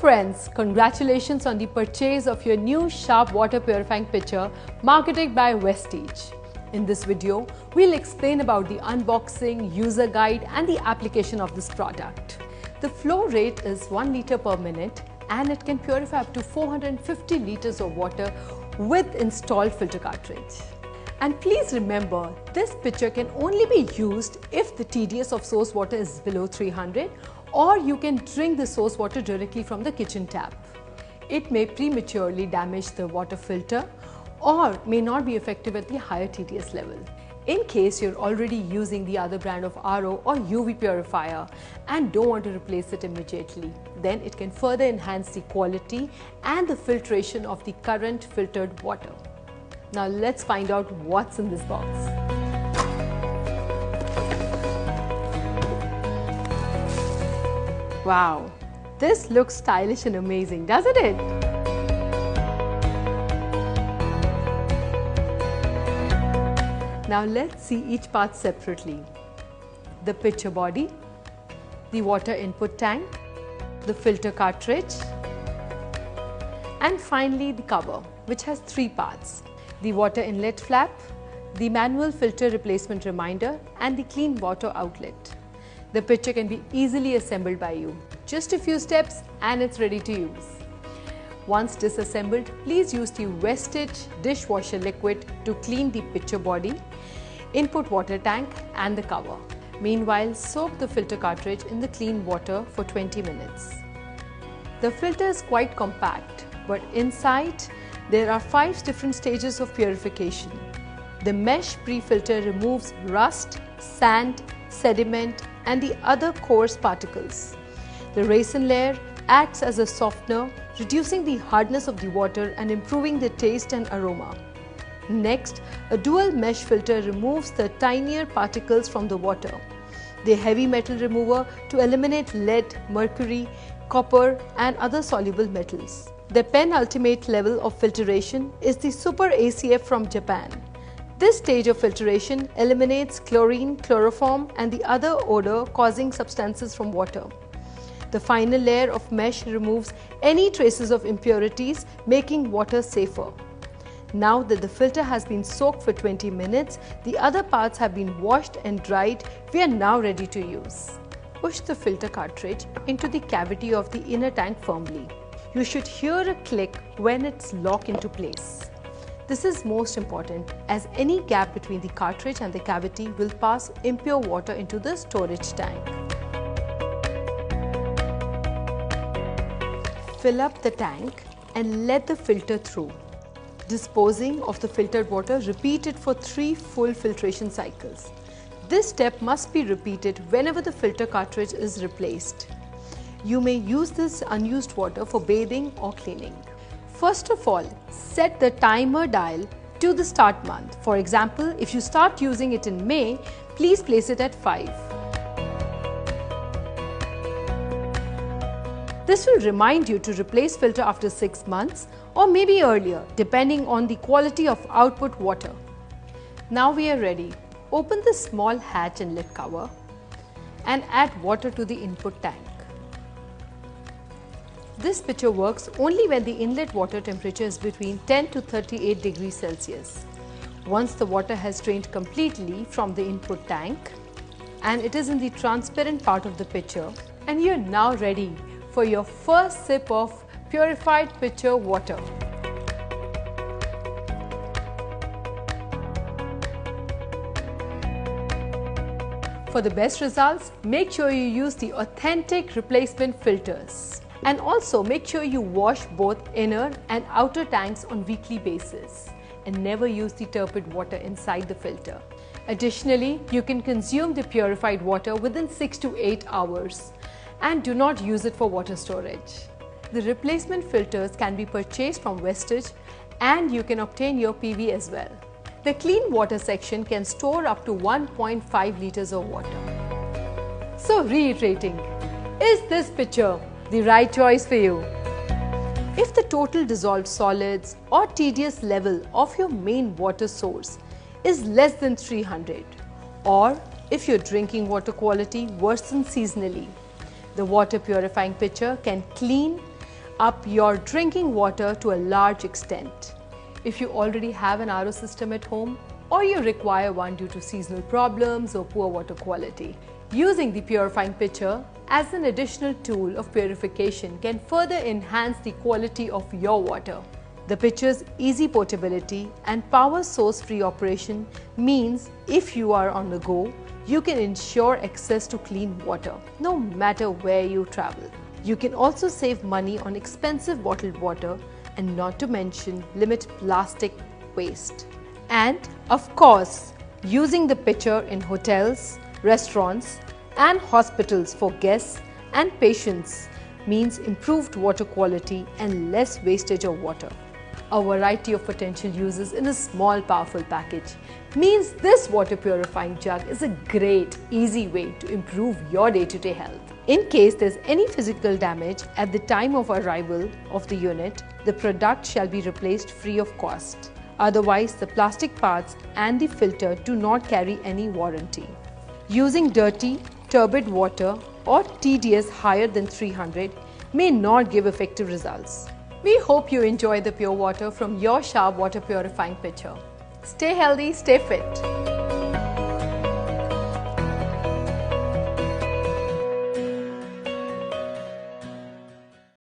friends, congratulations on the purchase of your new Sharp water purifying pitcher marketed by Vestige. In this video, we'll explain about the unboxing, user guide and the application of this product. The flow rate is 1 liter per minute and it can purify up to 450 liters of water with installed filter cartridge. And please remember, this pitcher can only be used if the TDS of source water is below 300, or you can drink the source water directly from the kitchen tap. It may prematurely damage the water filter or may not be effective at the higher TDS level. In case you're already using the other brand of RO or UV purifier and don't want to replace it immediately, then it can further enhance the quality and the filtration of the current filtered water. Now let's find out what's in this box. Wow, this looks stylish and amazing, doesn't it? Now let's see each part separately. The pitcher body, the water input tank, the filter cartridge, and finally the cover, which has 3 parts. The water inlet flap, the manual filter replacement reminder, and the clean water outlet. The pitcher can be easily assembled by you. Just a few steps and it's ready to use. Once disassembled, please use the Vestige dishwasher liquid to clean the pitcher body, input water tank and the cover. Meanwhile, soak the filter cartridge in the clean water for 20 minutes. The filter is quite compact, but inside there are 5 different stages of purification. The mesh pre-filter removes rust, sand, sediment and the other coarse particles. The resin layer acts as a softener, reducing the hardness of the water and improving the taste and aroma. Next, a dual mesh filter removes the tinier particles from the water. The heavy metal remover to eliminate lead, mercury, copper and other soluble metals. The penultimate level of filtration is the Super ACF from Japan. This stage of filtration eliminates chlorine, chloroform and the other odor-causing substances from water. The final layer of mesh removes any traces of impurities, making water safer. Now that the filter has been soaked for 20 minutes, the other parts have been washed and dried, we are now ready to use. Push the filter cartridge into the cavity of the inner tank firmly. You should hear a click when it's locked into place. This is most important as any gap between the cartridge and the cavity will pass impure water into the storage tank. Fill up the tank and let the filter through. Disposing of the filtered water, repeat it for 3 full filtration cycles. This step must be repeated whenever the filter cartridge is replaced. You may use this unused water for bathing or cleaning. First of all, set the timer dial to the start month. For example, if you start using it in May, please place it at 5. This will remind you to replace filter after 6 months or maybe earlier, depending on the quality of output water. Now we are ready. Open the small hatch and lid cover and add water to the input tank. This pitcher works only when the inlet water temperature is between 10 to 38 degrees Celsius. Once the water has drained completely from the input tank and it is in the transparent part of the pitcher, and you are now ready for your first sip of purified pitcher water. For the best results, make sure you use the authentic replacement filters. And also make sure you wash both inner and outer tanks on weekly basis and never use the turbid water inside the filter. Additionally, you can consume the purified water within 6 to 8 hours and do not use it for water storage. The replacement filters can be purchased from Vestige and you can obtain your PV as well. The clean water section can store up to 1.5 liters of water. So reiterating, is this pitcher the right choice for you? If the total dissolved solids or TDS level of your main water source is less than 300, or if your drinking water quality worsens seasonally, the water purifying pitcher can clean up your drinking water to a large extent. If you already have an RO system at home or you require one due to seasonal problems or poor water quality, using the purifying pitcher as an additional tool of purification can further enhance the quality of your water. The pitcher's easy portability and power source-free operation means if you are on the go, you can ensure access to clean water no matter where you travel. You can also save money on expensive bottled water and not to mention limit plastic waste. And of course, using the pitcher in hotels, restaurants and hospitals for guests and patients means improved water quality and less wastage of water. A variety of potential uses in a small powerful package means this water purifying jug is a great, easy way to improve your day-to-day health. In case there's any physical damage at the time of arrival of the unit, the product shall be replaced free of cost. Otherwise, the plastic parts and the filter do not carry any warranty. Using dirty, turbid water or TDS higher than 300 may not give effective results. We hope you enjoy the pure water from your Sharp water purifying pitcher. Stay healthy, stay fit.